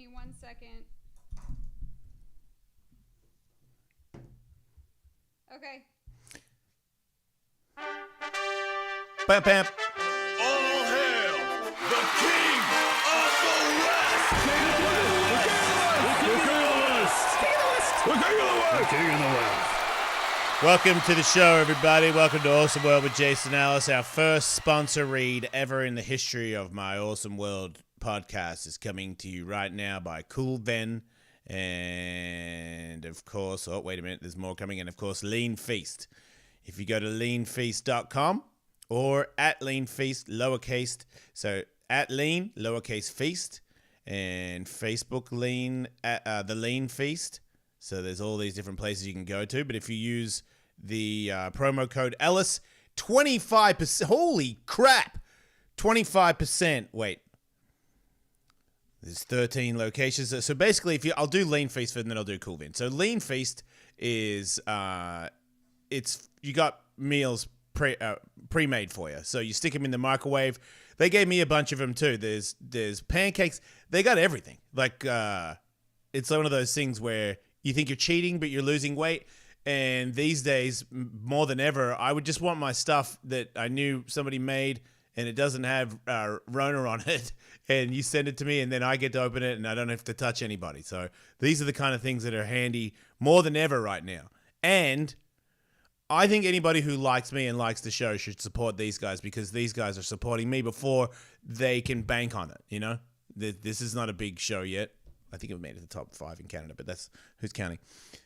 me 1 second. Okay. Bam, bam. All hail the king of the West! The king of the West! Welcome to the show, everybody. Welcome to Awesome World with Jason Ellis. Our first sponsor read ever in the history of my Awesome World podcast is coming to you right now by Cool Ven. And, of course, oh, wait a minute, there's more coming in. Of course, Lean Feast. If you go to leanfeast.com or at Lean Feast, lowercase, so at Lean, lowercase Feast, and Facebook Lean, the Lean Feast. So there's all these different places you can go to. But if you use the promo code Ellis, 25%, holy crap, 25%, wait. There's 13 locations. So basically, I'll do Lean Feast and then I'll do Cool Vin. So Lean Feast is, you got meals pre-made for you. So you stick them in the microwave. They gave me a bunch of them too. There's pancakes. They got everything. Like, it's one of those things where you think you're cheating, but you're losing weight. And these days, more than ever, I would just want my stuff that I knew somebody made and it doesn't have Rona on it. And you send it to me and then I get to open it and I don't have to touch anybody. So these are the kind of things that are handy more than ever right now. And I think anybody who likes me and likes the show should support these guys because these guys are supporting me before they can bank on it, you know? This is not a big show yet. I think it made it to the top 5 in Canada, but that's who's counting.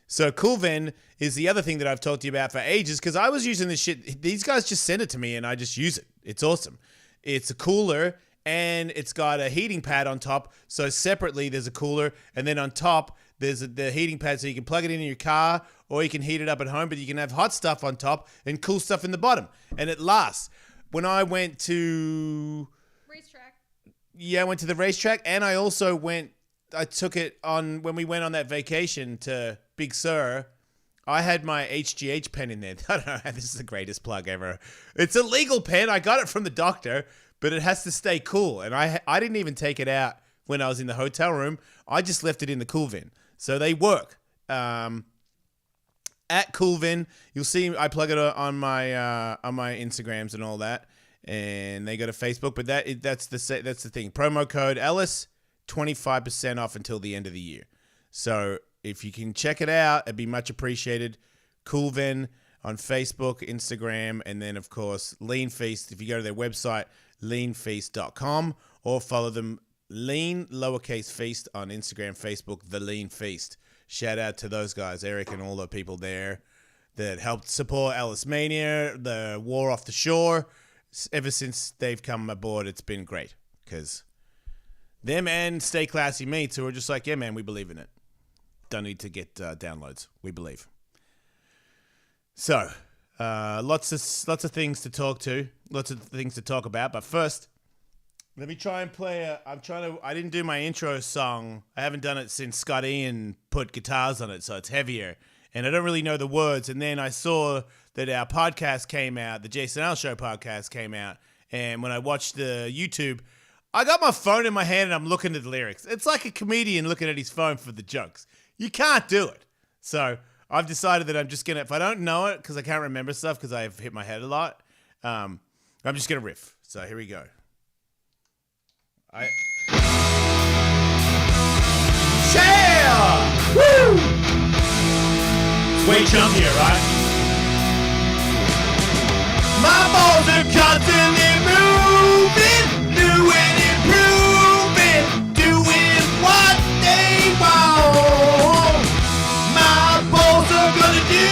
So Cool Ven is the other thing that I've talked to you about for ages because I was using this shit. These guys just send it to me and I just use it. It's awesome. It's a cooler and it's got a heating pad on top. So separately, there's a cooler and then on top, there's the heating pad so you can plug it in your car or you can heat it up at home, but you can have hot stuff on top and cool stuff in the bottom. And it lasts. When I went to... Racetrack. Yeah, I went to the racetrack and I took it on when we went on that vacation to Big Sur. I had my HGH pen in there. I don't know. This is the greatest plug ever. It's a legal pen. I got it from the doctor, but it has to stay cool. And I didn't even take it out when I was in the hotel room. I just left it in the Cool Vin. So they work. At Cool Vin, you'll see I plug it on my Instagrams and all that. And they go to Facebook. But that's the thing. Promo code Ellis. 25% off until the end of the year. So if you can check it out, it'd be much appreciated. Cool Ven on Facebook, Instagram, and then, of course, Lean Feast. If you go to their website, leanfeast.com, or follow them, Lean, lowercase Feast, on Instagram, Facebook, The Lean Feast. Shout out to those guys, Eric and all the people there that helped support Ellis Mania, the War Off the Shore. Ever since they've come aboard, it's been great because... them and Stay Classy Meats who are just like, yeah, man, we believe in it. Don't need to get downloads. We believe. So, lots of things to talk to. Lots of things to talk about. But first, let me try and play I didn't do my intro song. I haven't done it since Scott Ian put guitars on it, so it's heavier. And I don't really know the words. And then I saw that our podcast came out, the Jason L Show podcast came out. And when I watched the YouTube... I got my phone in my hand and I'm looking at the lyrics. It's like a comedian looking at his phone for the jokes. You can't do it. So I've decided that I'm just going to, if I don't know it, because I can't remember stuff because I've hit my head a lot, I'm just going to riff. So here we go. Yeah! Woo! It's way chunkier, right? My balls are constantly moving, new and improving, doing what they want. My balls are gonna do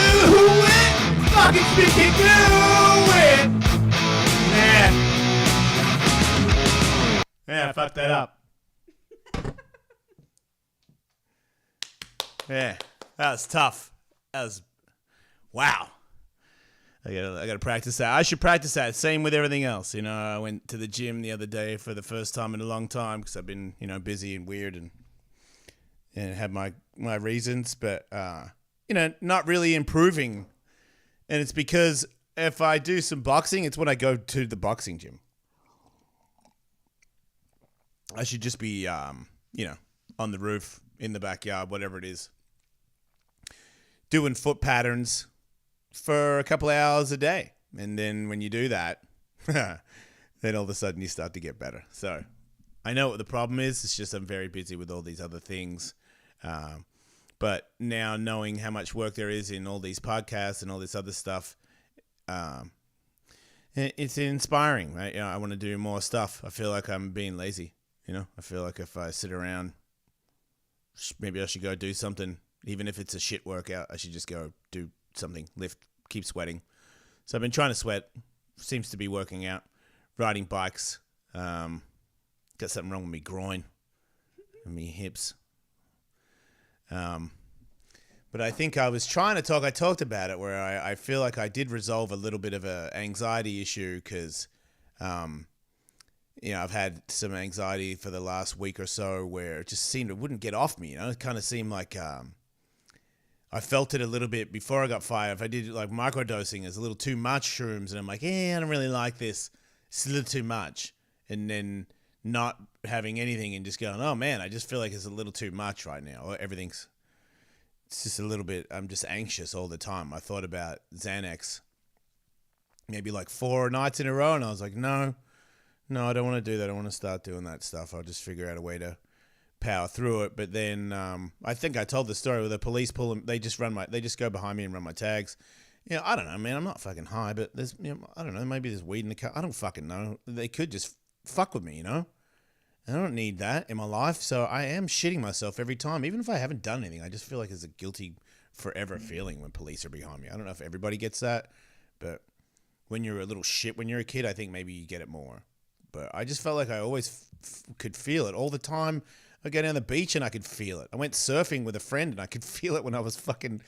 it, fucking speaking fluent. Yeah, I fucked that up. Yeah, that was tough. Wow. I gotta practice that. I should practice that. Same with everything else. You know, I went to the gym the other day for the first time in a long time because I've been, busy and weird and had my reasons, but not really improving. And it's because if I do some boxing, it's when I go to the boxing gym. I should just be, on the roof, in the backyard, whatever it is, doing foot patterns for a couple of hours a day. And then when you do that, then all of a sudden you start to get better. So I know what the problem is. It's just I'm very busy with all these other things. But now knowing how much work there is in all these podcasts and all this other stuff, it's inspiring, right? You know, I want to do more stuff. I feel like I'm being lazy. You know, I feel like if I sit around, maybe I should go do something. Even if it's a shit workout, I should just go do something, lift, keep sweating. So I've been trying to sweat. Seems to be working out. Riding bikes. Got something wrong with me groin and me hips. But I think I was trying to talk. I talked about it where I feel like I did resolve a little bit of a anxiety issue because, you know, I've had some anxiety for the last week or so where it just seemed it wouldn't get off me. You know, it kind of seemed like I felt it a little bit before I got fired. If I did like microdosing, it's a little too much shrooms, and I'm like, I don't really like this. It's a little too much, and then not having anything and just going, oh man, I just feel like it's a little too much right now. Or it's just a little bit, I'm just anxious all the time. I thought about Xanax maybe like 4 nights in a row, and I was like, no, I don't want to do that. I want to start doing that stuff. I'll just figure out a way to power through it. But then I think I told the story where the police pull them, they just go behind me and run my tags. You know, I don't know, man. I'm not fucking high, but there's, you know, I don't know, maybe there's weed in the car. I don't fucking know. They could just fuck with me, you know? I don't need that in my life, so I am shitting myself every time. Even if I haven't done anything, I just feel like there's a guilty forever feeling when police are behind me. I don't know if everybody gets that, but when you're a little shit, when you're a kid, I think maybe you get it more. But I just felt like I always could feel it all the time. I go down the beach and I could feel it. I went surfing with a friend and I could feel it when I was fucking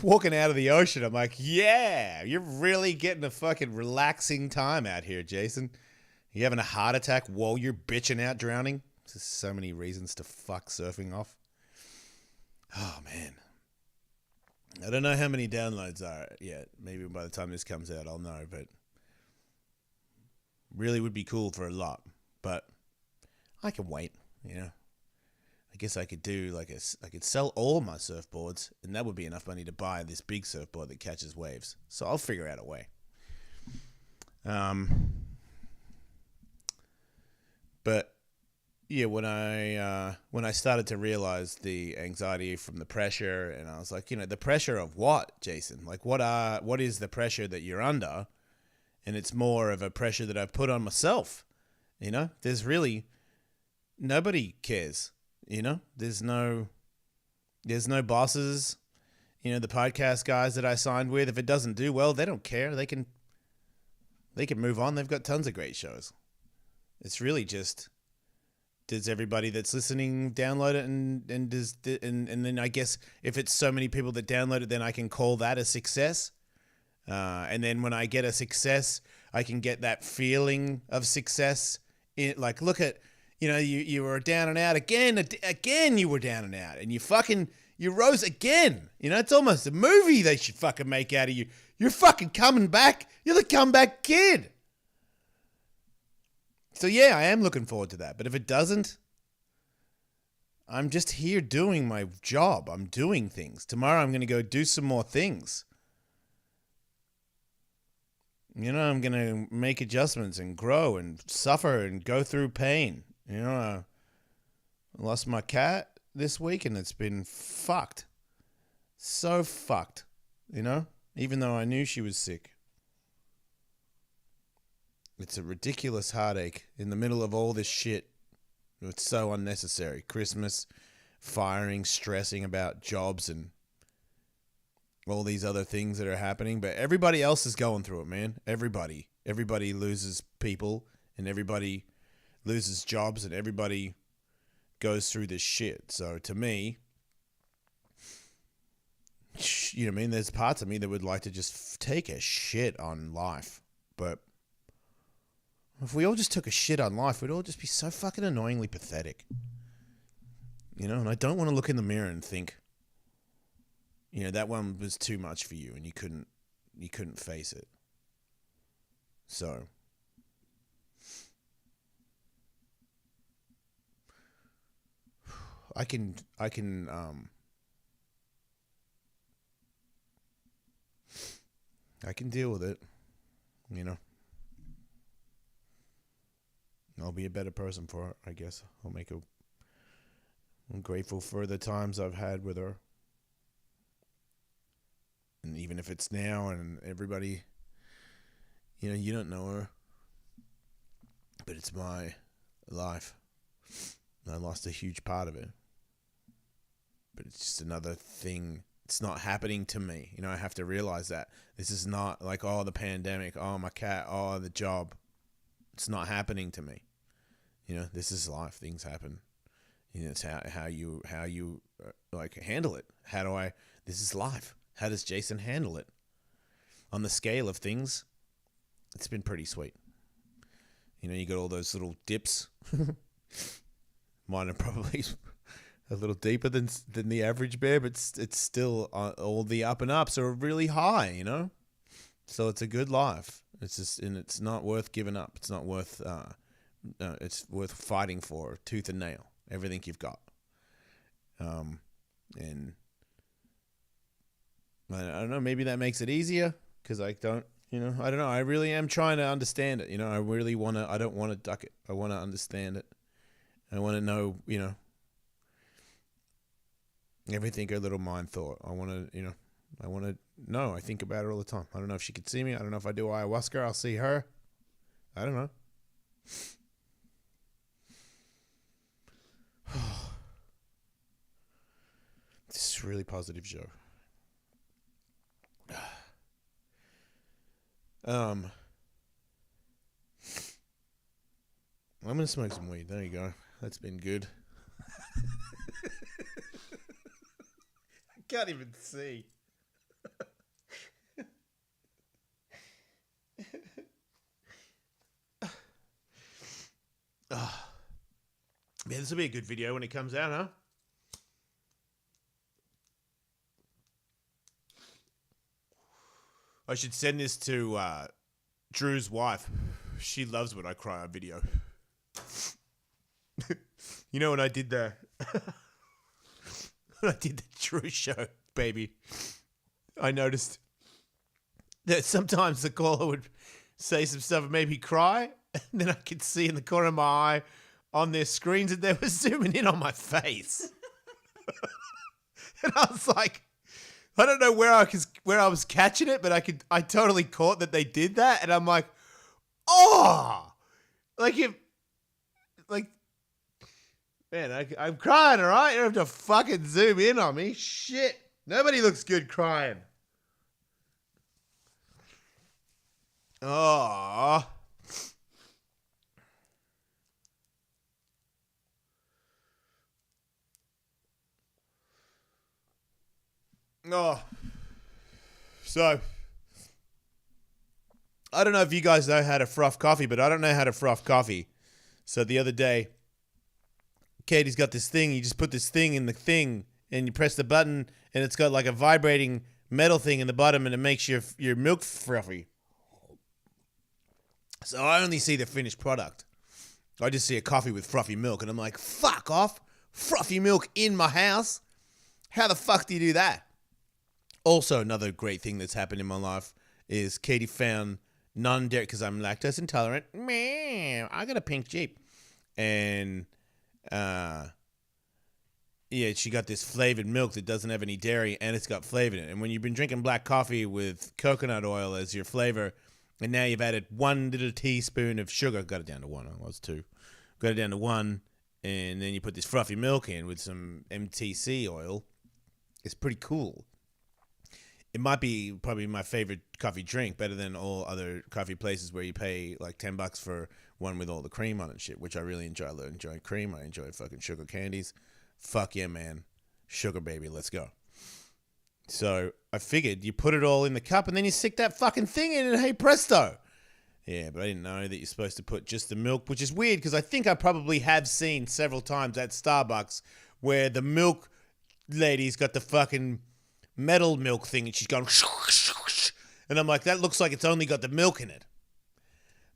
walking out of the ocean. I'm like, yeah, you're really getting a fucking relaxing time out here, Jason. You having a heart attack while you're bitching out drowning? There's so many reasons to fuck surfing off. Oh, man. I don't know how many downloads are yet. Maybe by the time this comes out, I'll know. But really would be cool for a lot. But I can wait, you know. I guess I could do I could sell all my surfboards, and that would be enough money to buy this big surfboard that catches waves. So I'll figure out a way. But yeah, when I started to realize the anxiety from the pressure, and I was like, you know, the pressure of what, Jason? Like, what is the pressure that you're under? And it's more of a pressure that I've put on myself. You know, there's really nobody cares. You know, there's no bosses. You know, the podcast guys that I signed with, if it doesn't do well, they don't care. They can move on. They've got tons of great shows. It's really just, does everybody that's listening download it, and then I guess if it's so many people that download it, then I can call that a success. And then when I get a success, I can get that feeling of success. Like, look at, you know, you were down and out again you were down and out, and you rose again. You know, it's almost a movie they should fucking make out of you. You're fucking coming back. You're the comeback kid. So yeah, I am looking forward to that. But if it doesn't, I'm just here doing my job. I'm doing things. Tomorrow I'm going to go do some more things. You know, I'm going to make adjustments and grow and suffer and go through pain. You know, I lost my cat this week and it's been fucked. So fucked, you know, even though I knew she was sick. It's a ridiculous heartache in the middle of all this shit. It's so unnecessary. Christmas, firing, stressing about jobs and all these other things that are happening. But everybody else is going through it, man. Everybody. Everybody loses people and everybody loses jobs and everybody goes through this shit. So to me, you know what I mean? There's parts of me that would like to just take a shit on life. But if we all just took a shit on life, we'd all just be so fucking annoyingly pathetic. You know, and I don't want to look in the mirror and think, you know, that one was too much for you and you couldn't face it. So I can deal with it, you know. I'll be a better person for it, I guess. I'm grateful for the times I've had with her. And even if it's now and everybody, you know, you don't know her, but it's my life. And I lost a huge part of it. But it's just another thing. It's not happening to me. You know, I have to realize that. This is not like, oh, the pandemic, oh, my cat, oh, the job. It's not happening to me. You know, this is life. Things happen. You know, it's how you like handle it. This is life. How does Jason handle it? On the scale of things, it's been pretty sweet. You know, you got all those little dips. Mine are probably a little deeper than the average bear, but it's still all the up and ups are really high, you know? So it's a good life. It's not worth giving up. It's not worth it's worth fighting for tooth and nail. Everything you've got. And I don't know, maybe that makes it easier because I don't know. I really am trying to understand it. You know, I don't want to duck it. I want to understand it. I want to know, you know, everything a little mind thought. I want to know. I think about her all the time. I don't know if she could see me. I don't know if I do ayahuasca, I'll see her. I don't know. This is a really positive show. I'm gonna smoke some weed. There you go. That's been good. I can't even see. Man, this will be a good video when it comes out, huh? I should send this to Drew's wife. She loves when I cry on video. You know when I did the Drew show, baby, I noticed that sometimes the caller would say some stuff and make me cry, and then I could see in the corner of my eye on their screens that they were zooming in on my face. And I was like, I don't know where I was catching it, but I totally caught that they did that, and I'm like, oh, man, I'm crying, all right? You don't have to fucking zoom in on me. Shit, nobody looks good crying. Oh. Oh, so I don't know if you guys know how to froth coffee, but I don't know how to froth coffee. So the other day, Katie's got this thing. You just put this thing in the thing, and you press the button, and it's got like a vibrating metal thing in the bottom, and it makes your milk frothy. So I only see the finished product. I just see a coffee with frothy milk, and I'm like, fuck off. Frothy milk in my house? How the fuck do you do that? Also, another great thing that's happened in my life is Katie found non-dairy, because I'm lactose intolerant. Man, I got a pink Jeep. And, yeah, she got this flavored milk that doesn't have any dairy, and it's got flavor in it. And when you've been drinking black coffee with coconut oil as your flavor, and now you've added 1 little teaspoon of sugar, got it down to 1, I was 2. Got it down to 1, and then you put this frothy milk in with some MTC oil. It's pretty cool. It might be probably my favorite coffee drink, better than all other coffee places where you pay like $10 for one with all the cream on it and shit, which I really enjoy. I enjoy cream. I enjoy fucking sugar candies. Fuck yeah, man. Sugar baby, let's go. So I figured you put it all in the cup and then you stick that fucking thing in and hey presto. Yeah, but I didn't know that you're supposed to put just the milk, which is weird because I think I probably have seen several times at Starbucks where the milk lady's got the fucking metal milk thing and she's going and I'm like, that looks like it's only got the milk in it.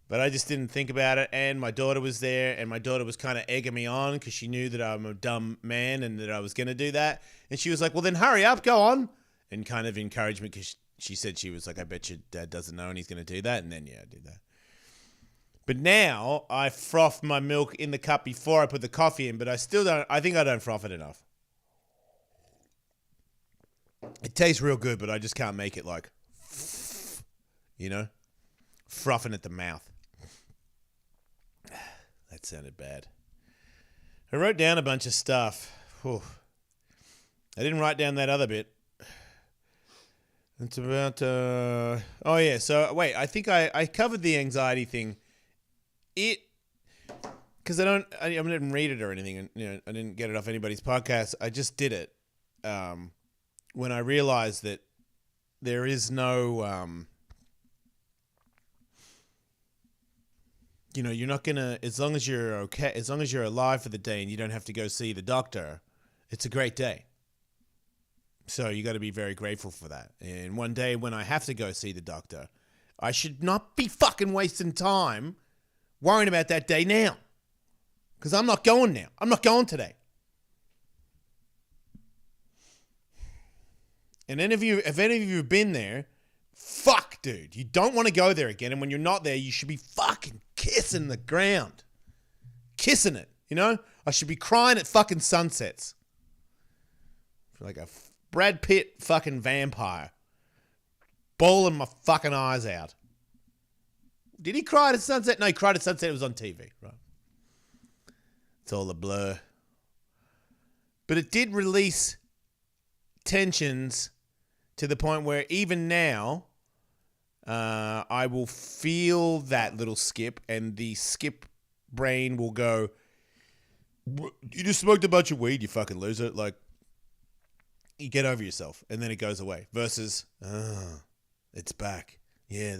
But I just didn't think about it, and my daughter was there, and my daughter was kind of egging me on because she knew that I'm a dumb man and that I was going to do that. And she was like, well, then hurry up, go on. And kind of encouraged me because she said she was like, I bet your dad doesn't know and he's going to do that. And then, yeah, I did that. But now I froth my milk in the cup before I put the coffee in, but I think I don't froth it enough. It tastes real good, but I just can't make it like, frothing at the mouth. That sounded bad. I wrote down a bunch of stuff. Whew. I didn't write down that other bit. It's about, oh yeah, so wait, I think I covered the anxiety thing. Because I didn't read it or anything, and I didn't get it off anybody's podcast. I just did it when I realized that there is no, you're not gonna, as long as you're okay, as long as you're alive for the day and you don't have to go see the doctor, it's a great day. So you got to be very grateful for that. And one day when I have to go see the doctor, I should not be fucking wasting time worrying about that day now. Because I'm not going now. I'm not going today. And if any of you have been there, fuck, dude. You don't want to go there again. And when you're not there, you should be fucking kissing the ground. Kissing it, I should be crying at fucking sunsets. Like a Brad Pitt fucking vampire. Bawling my fucking eyes out. Did he cry at sunset? No, he cried at sunset. It was on TV, right? It's all a blur. But it did release tensions to the point where even now, I will feel that little skip, and the skip brain will go, you just smoked a bunch of weed, you fucking loser. Like, you get over yourself, and then it goes away. Versus, it's back. Yeah,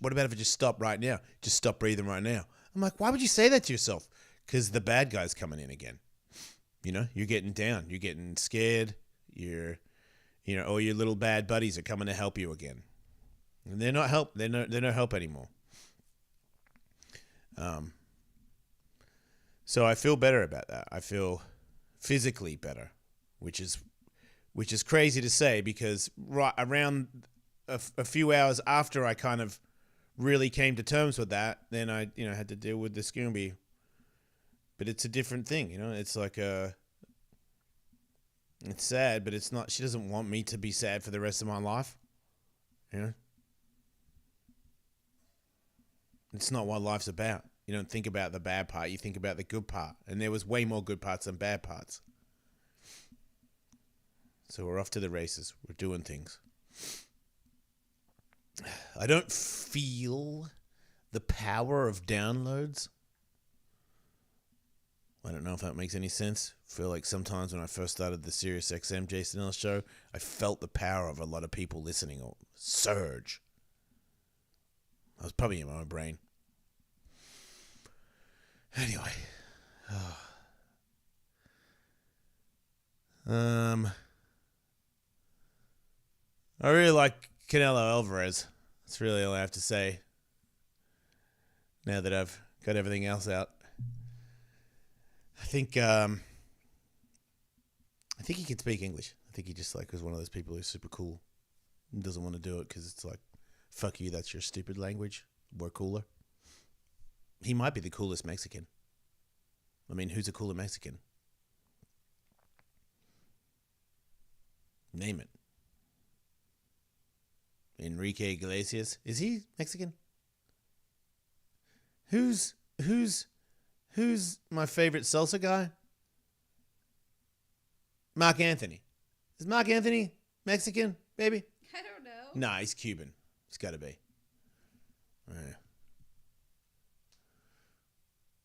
what about if it just stopped right now? Just stop breathing right now. I'm like, why would you say that to yourself? Because the bad guy's coming in again. You're getting down. You're getting scared. All your little bad buddies are coming to help you again. And they're not help. They're no help anymore. So I feel better about that. I feel physically better, which is crazy to say because right around a few hours after I kind of really came to terms with that, then I had to deal with the Scooby. But it's a different thing, It's like it's sad, but it's not. She doesn't want me to be sad for the rest of my life, It's not what life's about. You don't think about the bad part. You think about the good part. And there was way more good parts than bad parts. So we're off to the races. We're doing things. I don't feel the power of downloads. I don't know if that makes any sense. I feel like sometimes when I first started the SiriusXM Jason Ellis show, I felt the power of a lot of people listening or surge. I was probably in my own brain. Anyway. I really like Canelo Alvarez. That's really all I have to say. Now that I've got everything else out. I think he can speak English. I think he just was one of those people who's super cool and doesn't want to do it because it's like, fuck you, that's your stupid language. We're cooler. He might be the coolest Mexican. I mean, who's a cooler Mexican? Name it. Enrique Iglesias. Is he Mexican? Who's my favorite salsa guy? Mark Anthony. Is Mark Anthony Mexican, baby? I don't know. Nah, he's Cuban. He's got to be.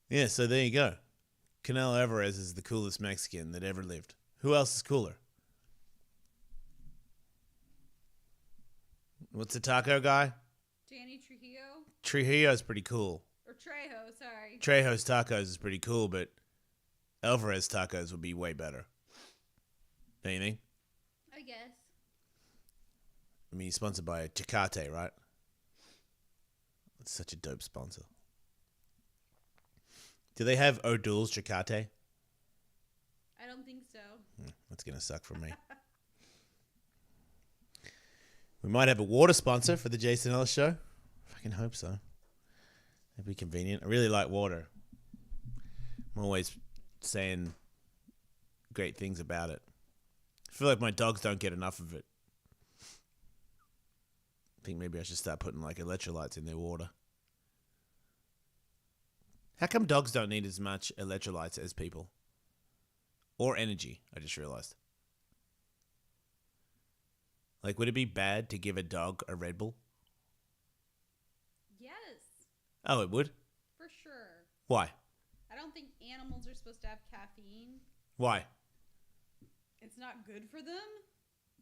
Yeah, so there you go. Canelo Alvarez is the coolest Mexican that ever lived. Who else is cooler? What's the taco guy? Danny Trujillo? Trujillo's pretty cool. Or Trejo, sorry. Trejo's tacos is pretty cool, but Alvarez tacos would be way better. Don't you think? I guess. I mean, he's sponsored by Tecate, right? It's such a dope sponsor. Do they have O'Doul's Chicate? I don't think so. That's going to suck for me. We might have a water sponsor for the Jason Ellis Show. I can hope so. That'd be convenient. I really like water. I'm always saying great things about it. I feel like my dogs don't get enough of it. I think maybe I should start putting like electrolytes in their water. How come dogs don't need as much electrolytes as people? Or energy, I just realized. Like, would it be bad to give a dog a Red Bull? Yes, Oh, it would? for sure. Why? I don't think animals are supposed to have caffeine. Why? It's not good for them.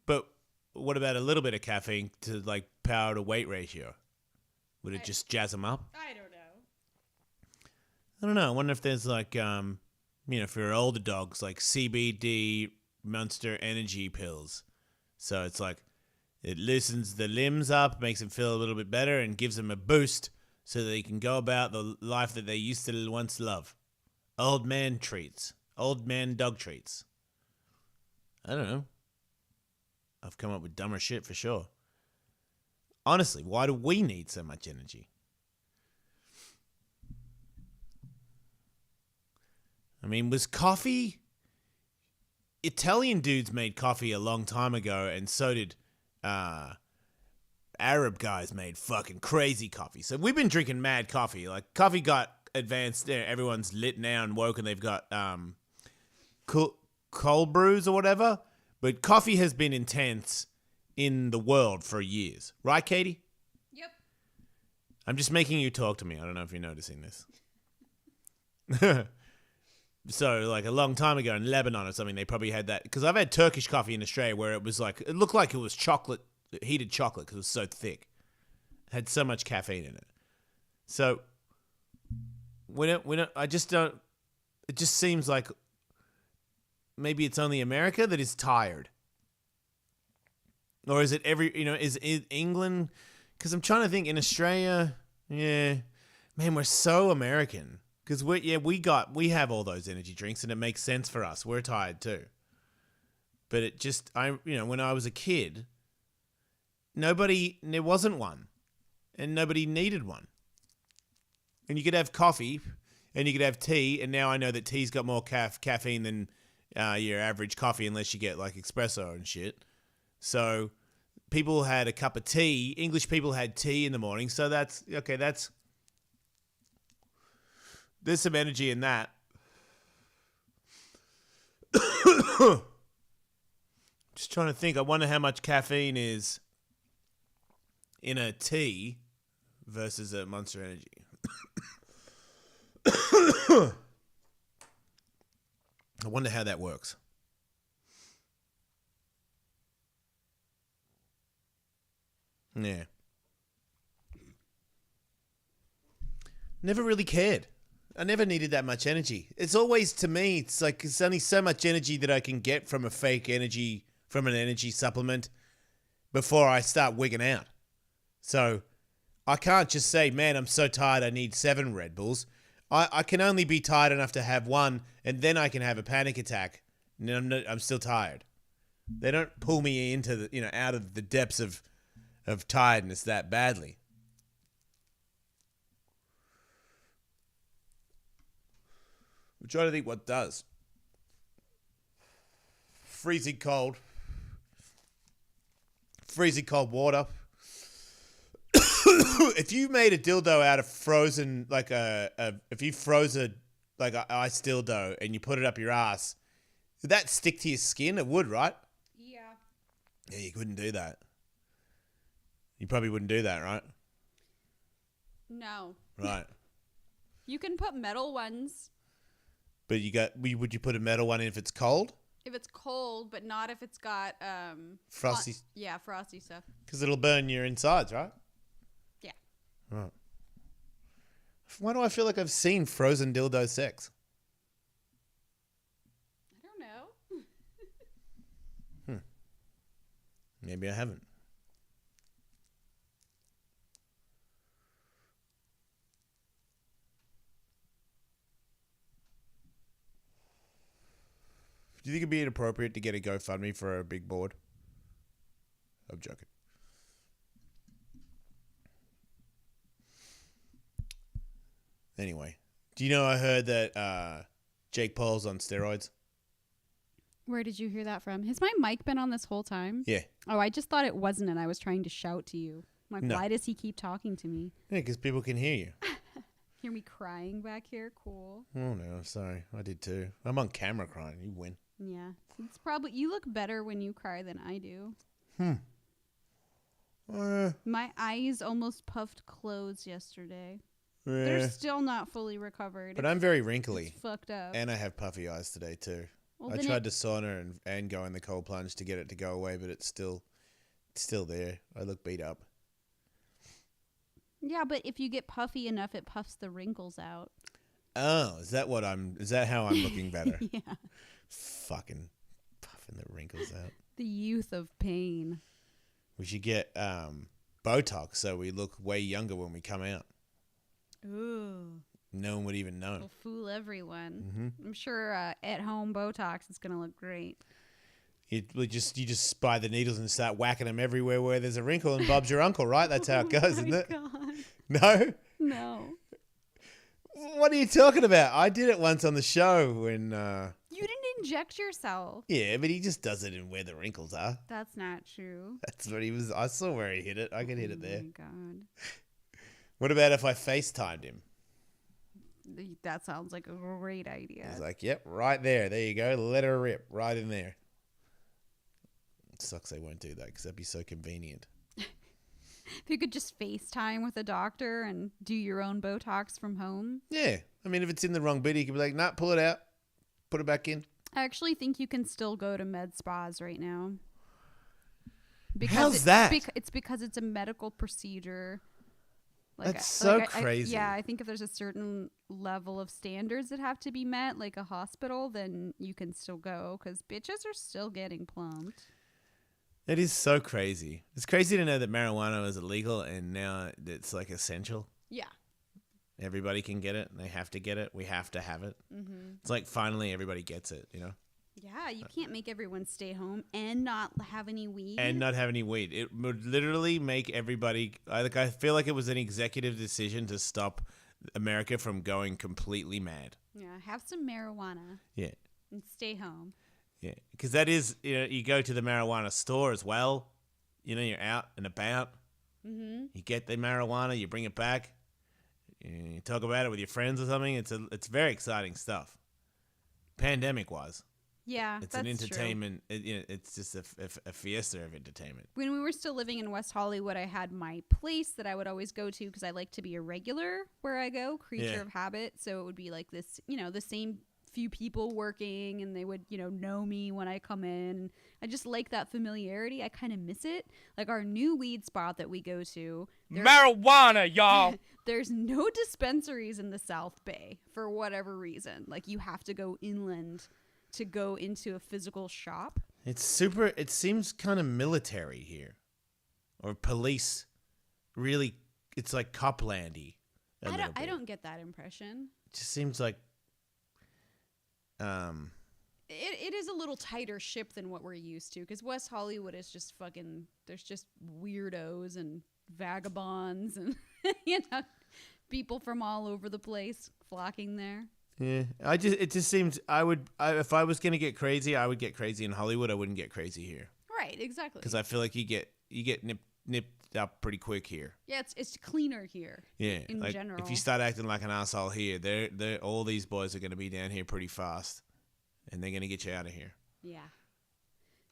But what about a little bit of caffeine to, like, power to weight ratio? Would it just jazz them up? I don't know. I don't know. I wonder if there's, like, for older dogs, like CBD Monster Energy pills. So it's like, it loosens the limbs up, makes them feel a little bit better, and gives them a boost so they can go about the life that they used to once love. Old man treats. Old man dog treats. I don't know. I've come up with dumber shit for sure. Honestly, why do we need so much energy? I mean, was coffee... Italian dudes made coffee a long time ago, and so did Arab guys made fucking crazy coffee. So we've been drinking mad coffee. Like, coffee got advanced. Everyone's lit now and woke, and they've got cold brews or whatever. But coffee has been intense in the world for years. Right, Katie? Yep. I'm just making you talk to me. I don't know if you're noticing this. So, like, a long time ago in Lebanon or something, they probably had that. Because I've had Turkish coffee in Australia where it was like, it looked like it was chocolate, heated chocolate because it was so thick. It had so much caffeine in it. So, I just don't, it just seems like maybe it's only America that is tired. Or is it is England? Because I'm trying to think, in Australia, yeah, man, we're so American. Because we have all those energy drinks and it makes sense for us. We're tired too. But it just, when I was a kid, there wasn't one. And nobody needed one. And you could have coffee and you could have tea. And now I know that tea's got more caffeine than your average coffee unless you get like espresso and shit. So people had a cup of tea. English people had tea in the morning. So that's, okay, there's some energy in that. Just trying to think. I wonder how much caffeine is in a tea versus a Monster Energy. I wonder how that works. Yeah. Never really cared. I never needed that much energy. It's always, to me, it's like it's only so much energy that I can get from from an energy supplement before I start wigging out. So I can't just say, man, I'm so tired I need 7 Red Bulls. I can only be tired enough to have one, and then I can have a panic attack, and I'm still tired. They don't pull me into out of the depths of tiredness that badly. I'm trying to think what does. Freezing cold water. If you made a dildo out of frozen, if you froze an ice dildo and you put it up your ass, would that stick to your skin? It would, right? Yeah. Yeah, you couldn't do that. You probably wouldn't do that, right? No. Right. You can put metal ones. But would you put a metal one in if it's cold? If it's cold, but not if it's got Frosty. frosty stuff. Because it'll burn your insides, right? Yeah. Right. Why do I feel like I've seen frozen dildo sex? I don't know. Maybe I haven't. Do you think it'd be inappropriate to get a GoFundMe for a big board? I'm joking. Anyway, do you know I heard that Jake Paul's on steroids? Where did you hear that from? Has my mic been on this whole time? Yeah. Oh, I just thought it wasn't, and I was trying to shout to you. I'm like, No. why does he keep talking to me? Yeah, because people can hear you. Hear me crying back here? Cool. Oh, no, sorry. I did too. I'm on camera crying. You win. Yeah. It's probably, you look better when you cry than I do. My eyes almost puffed closed yesterday. They're still not fully recovered. But I'm very wrinkly. It's fucked up. And I have puffy eyes today too. Well, I then tried to sauna and go in the cold plunge to get it to go away, but it's still there. I look beat up. Yeah, but if you get puffy enough, it puffs the wrinkles out. Oh, is that how I'm looking better? Yeah. Fucking puffing the wrinkles out. The youth of pain. We should get Botox so we look way younger when we come out. Ooh. No one would even know. Will fool everyone. Mm-hmm. I'm sure at home Botox is gonna look great. You just buy the needles and start whacking them everywhere where there's a wrinkle, and Bob's your uncle, right? That's how it goes, isn't it? God. No? No. What are you talking about? I did it once on the show when... You didn't inject yourself. Yeah, but he just does it in where the wrinkles are. That's not true. That's what he was... I saw where he hit it. I could hit it there. Oh my God. What about if I FaceTimed him? That sounds like a great idea. He's like, yep, right there. There you go. Let her rip. Right in there. It sucks they won't do that because that'd be so convenient. If you could just FaceTime with a doctor and do your own Botox from home. Yeah. I mean, if it's in the wrong bit, he could be like, nah, pull it out. Put it back in. I actually think you can still go to med spas right now. How's that? It's because it's a medical procedure. That's so I crazy. I think if there's a certain level of standards that have to be met, like a hospital, then you can still go because bitches are still getting plumped. It is so crazy. It's crazy to know that marijuana is illegal and now it's like essential. Yeah. Everybody can get it. They have to get it. We have to have it. Mm-hmm. It's like finally everybody gets it, you know? Yeah, you can't make everyone stay home and not have any weed. And not have any weed. It would literally make everybody... I feel like it was an executive decision to stop America from going completely mad. Yeah, have some marijuana. Yeah. And stay home. Yeah. Because that is... you go to the marijuana store as well. You know, you're out and about. Mm-hmm. You get the marijuana, you bring it back. You talk about it with your friends or something. It's very exciting stuff. Pandemic-wise. Yeah, It's that's an entertainment. It's just a fiesta of entertainment. When we were still living in West Hollywood, I had my place that I would always go to because I like to be a regular where I go, creature Yeah. of habit. So it would be like this, the same few people working, and they would, know me when I come in. I just like that familiarity. I kind of miss it. Like our new weed spot that we go to. Marijuana, y'all. There's no dispensaries in the South Bay for whatever reason. Like you have to go inland to go into a physical shop. It seems kind of military here. Or police. Really, it's like Coplandy. I don't get that impression. It just seems like... It is a little tighter ship than what we're used to because West Hollywood is just fucking... There's just weirdos and vagabonds and, people from all over the place flocking there. Yeah, it just seems if I was gonna get crazy, I would get crazy in Hollywood. I wouldn't get crazy here. Right, exactly. Because I feel like you get nipped up pretty quick here. Yeah, it's cleaner here. Yeah, in like general. if you start acting like an asshole here, they're all these boys are gonna be down here pretty fast, and they're gonna get you out of here. Yeah.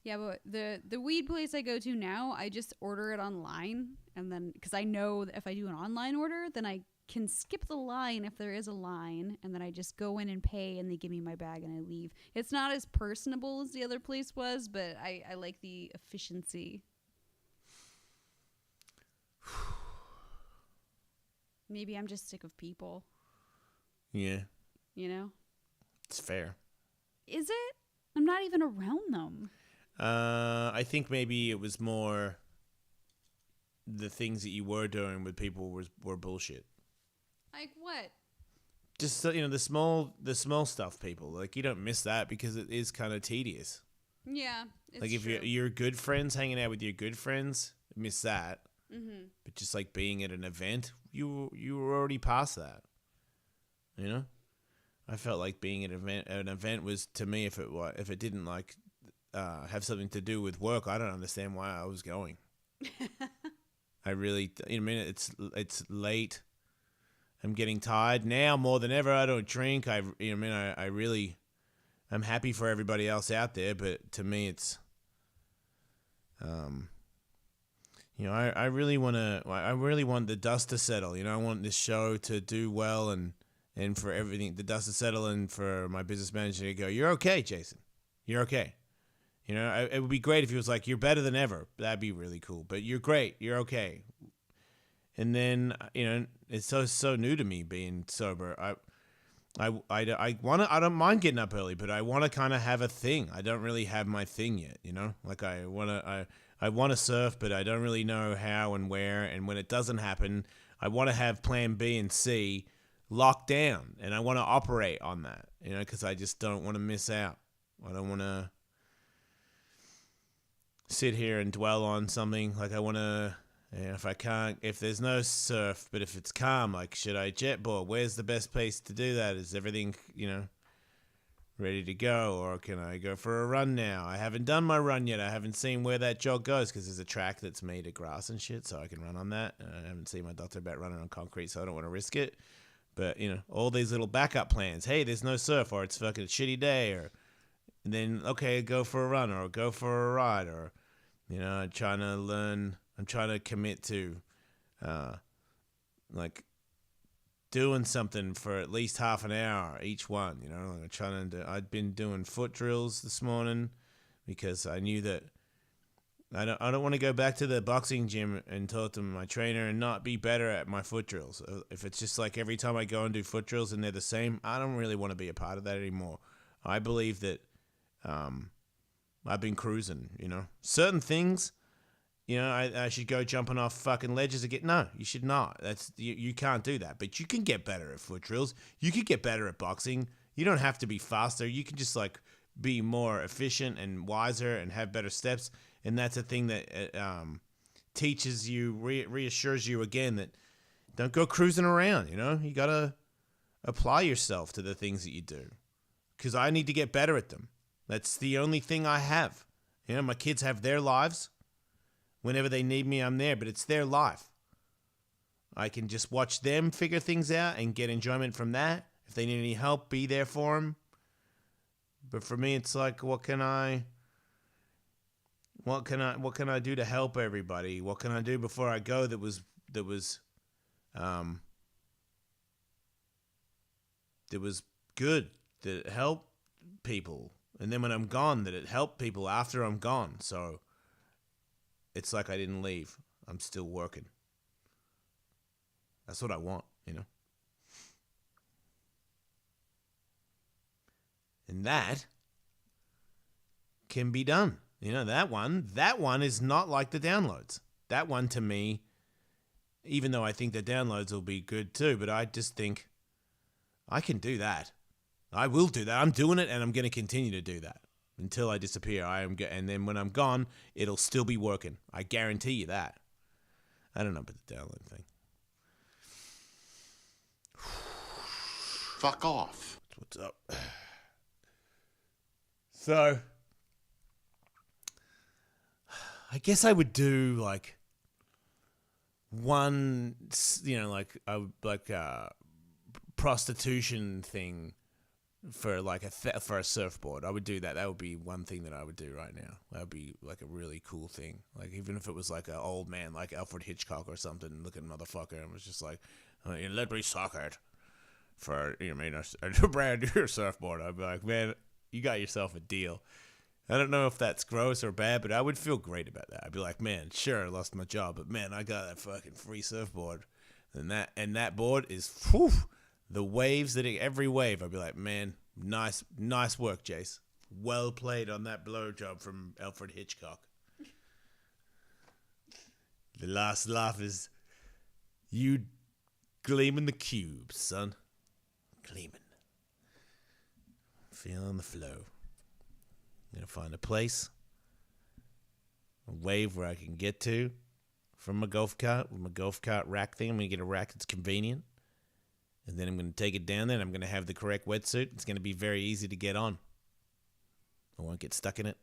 Yeah, but the weed place I go to now, I just order it online, and then because I know that if I do an online order, then I can skip the line if there is a line, and then I just go in and pay, and they give me my bag and I leave. It's not as personable as the other place was, but I like the efficiency. Maybe I'm just sick of people. Yeah, it's fair. Is it? I'm not even around them. I think maybe it was more the things that you were doing with people were bullshit. Like what? just the small stuff, people. Like, you don't miss that because it is kind of tedious. Yeah, it's Like, if true. you're good friends, hanging out with your good friends, miss that. Mm-hmm. But just like being at an event, you were already past that. You know, I felt like being at an event was, to me, if it didn't like have something to do with work, I don't understand why I was going. I really, it's late. I'm getting tired now more than ever. I don't drink. I really, I'm happy for everybody else out there, but to me, it's, I really want the dust to settle. I want this show to do well and for everything, the dust to settle, and for my business manager to go, "You're okay, Jason. You're okay." It would be great if he was like, "You're better than ever." That'd be really cool. But you're great. You're okay. And then, it's so new to me being sober. I don't mind getting up early, but I want to kind of have a thing. I don't really have my thing yet, Like, I want to surf, but I don't really know how and where. And when it doesn't happen, I want to have plan B and C locked down, and I want to operate on that, because I just don't want to miss out. I don't want to sit here and dwell on something. Like, I want to, if there's no surf, but if it's calm, like, should I jetboard? Where's the best place to do that? Is everything, ready to go? Or can I go for a run now? I haven't done my run yet. I haven't seen where that jog goes, because there's a track that's made of grass and shit, so I can run on that. I haven't seen my doctor about running on concrete, so I don't want to risk it. But, all these little backup plans. Hey, there's no surf, or it's fucking a shitty day, or then, okay, go for a run, or go for a ride, or, I'm trying to commit to, like, doing something for at least half an hour each one, I'd been doing foot drills this morning because I knew that I don't want to go back to the boxing gym and talk to my trainer and not be better at my foot drills. If it's just like every time I go and do foot drills and they're the same, I don't really want to be a part of that anymore. I believe that I've been cruising, Certain things, I should go jumping off fucking ledges again. No, you should not. You can't do that. But you can get better at foot drills. You could get better at boxing. You don't have to be faster. You can just like be more efficient and wiser and have better steps. And that's a thing that teaches you, reassures you again that don't go cruising around, You got to apply yourself to the things that you do. Because I need to get better at them. That's the only thing I have. My kids have their lives. Whenever they need me, I'm there, but it's their life. I can just watch them figure things out and get enjoyment from that. If they need any help, be there for them. But for me, it's like, what can I do to help everybody? What can I do before I go that was good, that it helped people, and then when I'm gone, that it helped people after I'm gone. So it's like I didn't leave. I'm still working. That's what I want, And that can be done. That one is not like the downloads. That one, to me, even though I think the downloads will be good too, but I just think I can do that. I will do that. I'm doing it, and I'm going to continue to do that until I disappear. And then when I'm gone, it'll still be working. I guarantee you that. I don't know about the download thing. Fuck off. What's up? So, I guess I would do like one, like a prostitution thing for like for a surfboard. I would do that. That would be one thing that I would do right now. That would be like a really cool thing. Like, even if it was like an old man like Alfred Hitchcock or something looking motherfucker, and was just like, let me suck it for a brand new surfboard. I'd be like, man, you got yourself a deal. I don't know if that's gross or bad, but I would feel great about that. I'd be like, man, sure, I lost my job, but man, I got that fucking free surfboard. And that board is, whew, the waves every wave. I'd be like, man, nice work, Jace. Well played on that blowjob from Alfred Hitchcock. The last laugh is you gleaming the cube, son. Gleaming. Feeling the flow. I'm going to find a place, a wave where I can get to from my golf cart with my golf cart rack thing. I'm going to get a rack that's convenient. And then I'm going to take it down there and I'm going to have the correct wetsuit. It's going to be very easy to get on. I won't get stuck in it.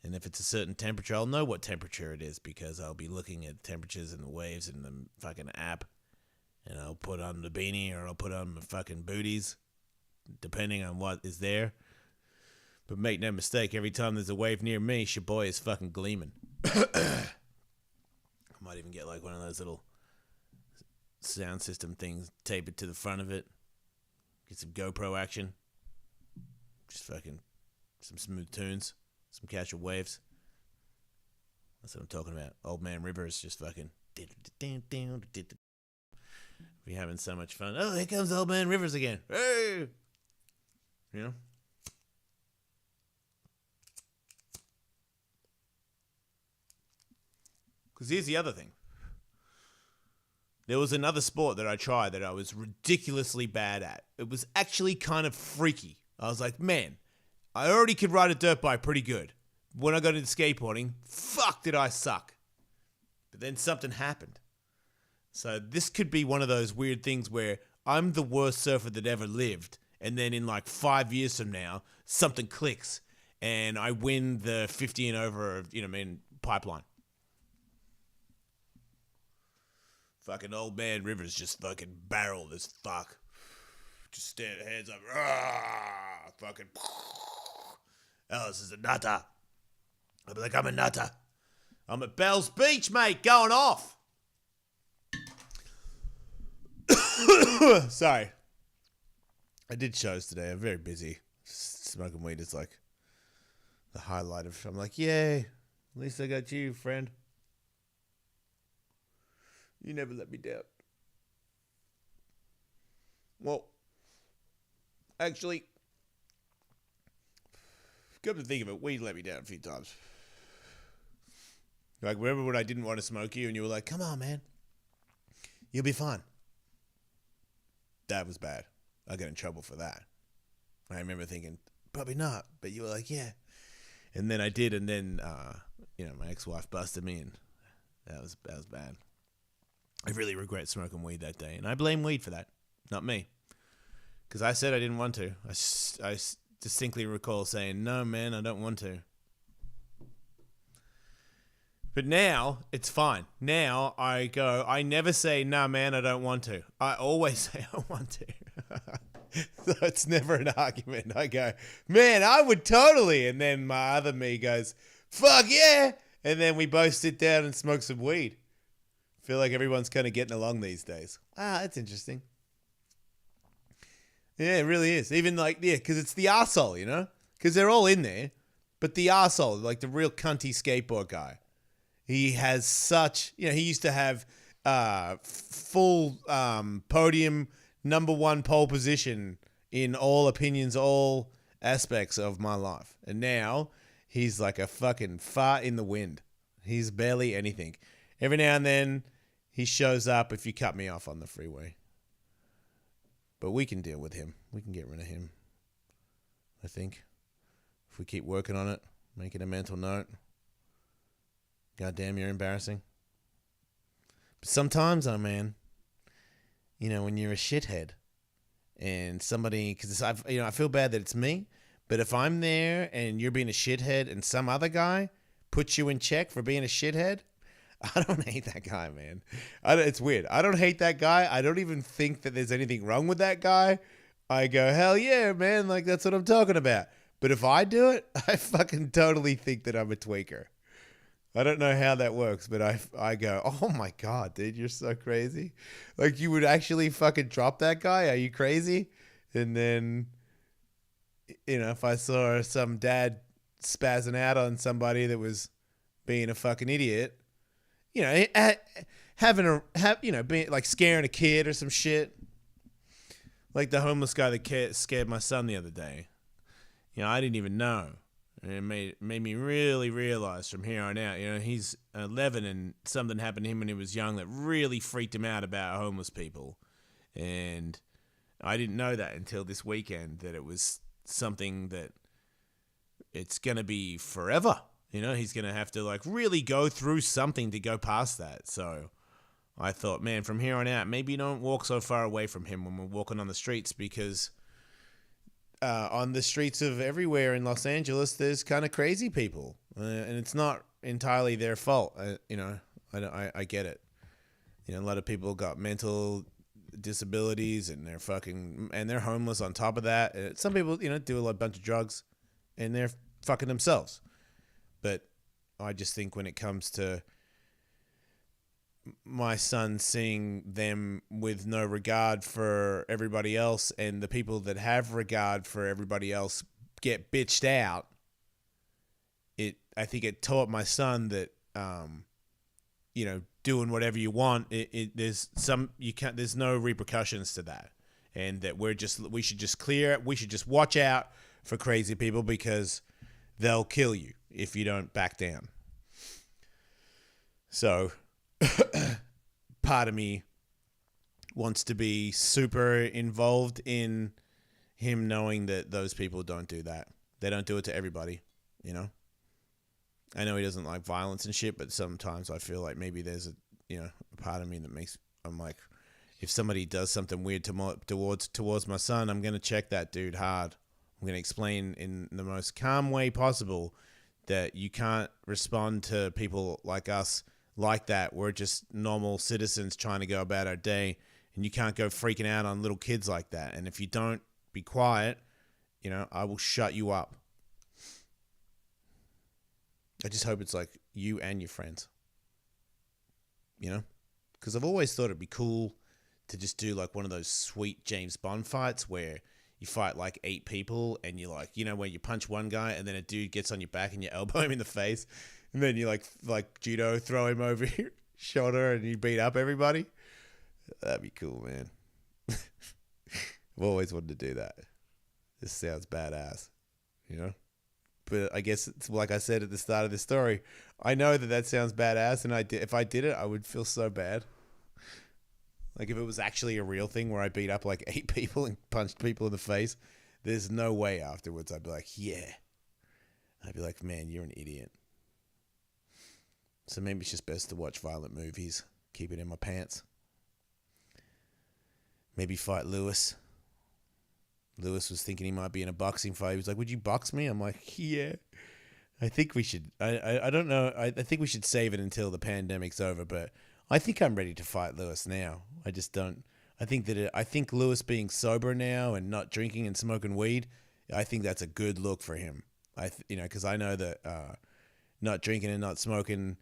And if it's a certain temperature, I'll know what temperature it is because I'll be looking at temperatures and the waves in the fucking app. And I'll put on the beanie or I'll put on my fucking booties, depending on what is there. But make no mistake, every time there's a wave near me, your boy is fucking gleaming. I might even get like one of those little sound system things, tape it to the front of it, get some GoPro action, just fucking some smooth tunes, some casual waves. That's what I'm talking about. Old Man Rivers just fucking we're having so much fun. Oh, here comes Old Man Rivers again. Hey, you know. Because here's the other thing. There was another sport that I tried that I was ridiculously bad at. It was actually kind of freaky. I was like, man, I already could ride a dirt bike pretty good. When I got into skateboarding, fuck did I suck. But then something happened. So this could be one of those weird things where I'm the worst surfer that ever lived. And then in like 5 years from now, something clicks. And I win the 50 and over, pipeline. Fucking Old Man Rivers just fucking barreled as fuck. Just stand hands up. Fucking. Ellis is a nutter. I'll be like, I'm a nutter. I'm at Bell's Beach, mate, going off. Sorry. I did shows today. I'm very busy. Smoking weed is like the highlight of. I'm like, yay. At least I got you, friend. You never let me down. Well, actually, come to think of it, weed let me down a few times. Like, remember when I didn't want to smoke you and you were like, come on, man. You'll be fine. That was bad. I got in trouble for that. I remember thinking, probably not. But you were like, yeah. And then I did, and then, my ex-wife busted me, and that was bad. I really regret smoking weed that day, and I blame weed for that, not me. Because I said I didn't want to. I distinctly recall saying, no, man, I don't want to. But now, it's fine. Now, I never say, nah, man, I don't want to. I always say I want to. So it's never an argument. I go, man, I would totally. And then my other me goes, fuck yeah. And then we both sit down and smoke some weed. Feel like everyone's kind of getting along these days. That's interesting. Yeah, it really is. Even because it's the arsehole, Because they're all in there. But the arsehole, like the real cunty skateboard guy, he has such, he used to have full podium #1 pole position in all opinions, all aspects of my life. And now he's like a fucking fart in the wind. He's barely anything. Every now and then he shows up if you cut me off on the freeway. But we can deal with him. We can get rid of him, I think. If we keep working on it, make it a mental note. Goddamn, you're embarrassing. But sometimes, man, when you're a shithead and somebody, because I feel bad that it's me, but if I'm there and you're being a shithead and some other guy puts you in check for being a shithead, I don't hate that guy, man. It's weird. I don't hate that guy. I don't even think that there's anything wrong with that guy. I go, hell yeah, man. Like, that's what I'm talking about. But if I do it, I fucking totally think that I'm a tweaker. I don't know how that works, but I go, oh my God, dude, you're so crazy. Like, you would actually fucking drop that guy? Are you crazy? And then, if I saw some dad spazzing out on somebody that was being a fucking idiot, being like scaring a kid or some shit. Like the homeless guy that scared my son the other day. I didn't even know. And it made me really realize from here on out, he's 11 and something happened to him when he was young that really freaked him out about homeless people. And I didn't know that until this weekend, that it was something that it's going to be forever. He's going to have to like really go through something to go past that. So I thought, man, from here on out, maybe don't walk so far away from him when we're walking on the streets, because on the streets of everywhere in Los Angeles, there's kind of crazy people, and it's not entirely their fault. I get it. A lot of people got mental disabilities, and they're homeless on top of that. Some people, do a bunch of drugs, and they're fucking themselves. But I just think when it comes to my son seeing them with no regard for everybody else, and the people that have regard for everybody else get bitched out, I think it taught my son that, doing whatever you want, there's no repercussions to that. And that we should just watch out for crazy people, because they'll kill you if you don't back down. So part of me wants to be super involved in him knowing that those people don't do that. They don't do it to everybody, I know he doesn't like violence and shit, but sometimes I feel like maybe there's a part of me that I'm like, if somebody does something weird towards my son, I'm going to check that dude hard. I'm going to explain in the most calm way possible that you can't respond to people like us like that. We're just normal citizens trying to go about our day, and you can't go freaking out on little kids like that. And if you don't be quiet, I will shut you up. I just hope it's like you and your friends, because I've always thought it'd be cool to just do like one of those sweet James Bond fights where you fight like 8 people, and you like, where you punch one guy and then a dude gets on your back and you elbow him in the face, and then you like judo throw him over your shoulder and you beat up everybody. That'd be cool, man. I've always wanted to do that. This sounds badass, But I guess it's like I said at the start of the story, I know that sounds badass, and if I did it, I would feel so bad. Like if it was actually a real thing where I beat up like 8 people and punched people in the face, there's no way afterwards I'd be like, yeah. I'd be like, man, you're an idiot. So maybe it's just best to watch violent movies, keep it in my pants. Maybe fight Lewis. Lewis was thinking he might be in a boxing fight. He was like, would you box me? I'm like, yeah. I think we should. I don't know. I think we should save it until the pandemic's over, but I think I'm ready to fight Lewis now. I just don't. I think Lewis being sober now and not drinking and smoking weed, I think that's a good look for him. Because I know that not drinking and not smoking,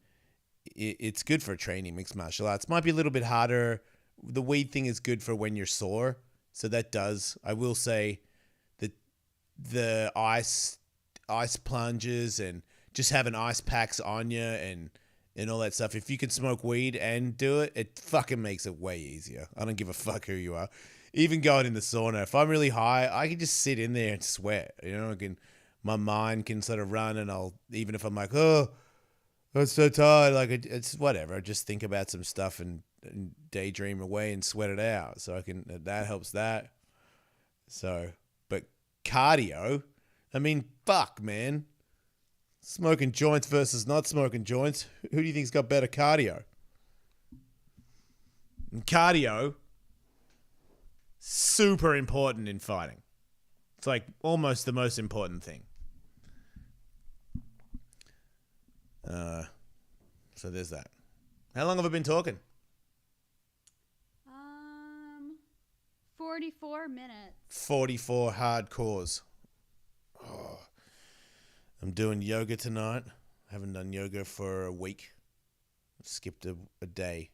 it's good for training mixed martial arts. Might be a little bit harder. The weed thing is good for when you're sore. So that does. I will say that the ice plunges and just having ice packs on you and all that stuff. If you can smoke weed and do it, it fucking makes it way easier. I don't give a fuck who you are. Even going in the sauna, if I'm really high, I can just sit in there and sweat. My mind can sort of run, and even if I'm like, oh, I'm so tired, like it's whatever. I just think about some stuff and daydream away and sweat it out. So that helps that. So, but cardio, I mean, fuck, man. Smoking joints versus not smoking joints. Who do you think's got better cardio? And cardio, super important in fighting. It's like almost the most important thing. So there's that. How long have I been talking? 44 minutes. 44 hardcores. Oh. I'm doing yoga tonight. I haven't done yoga for a week. I've skipped a day.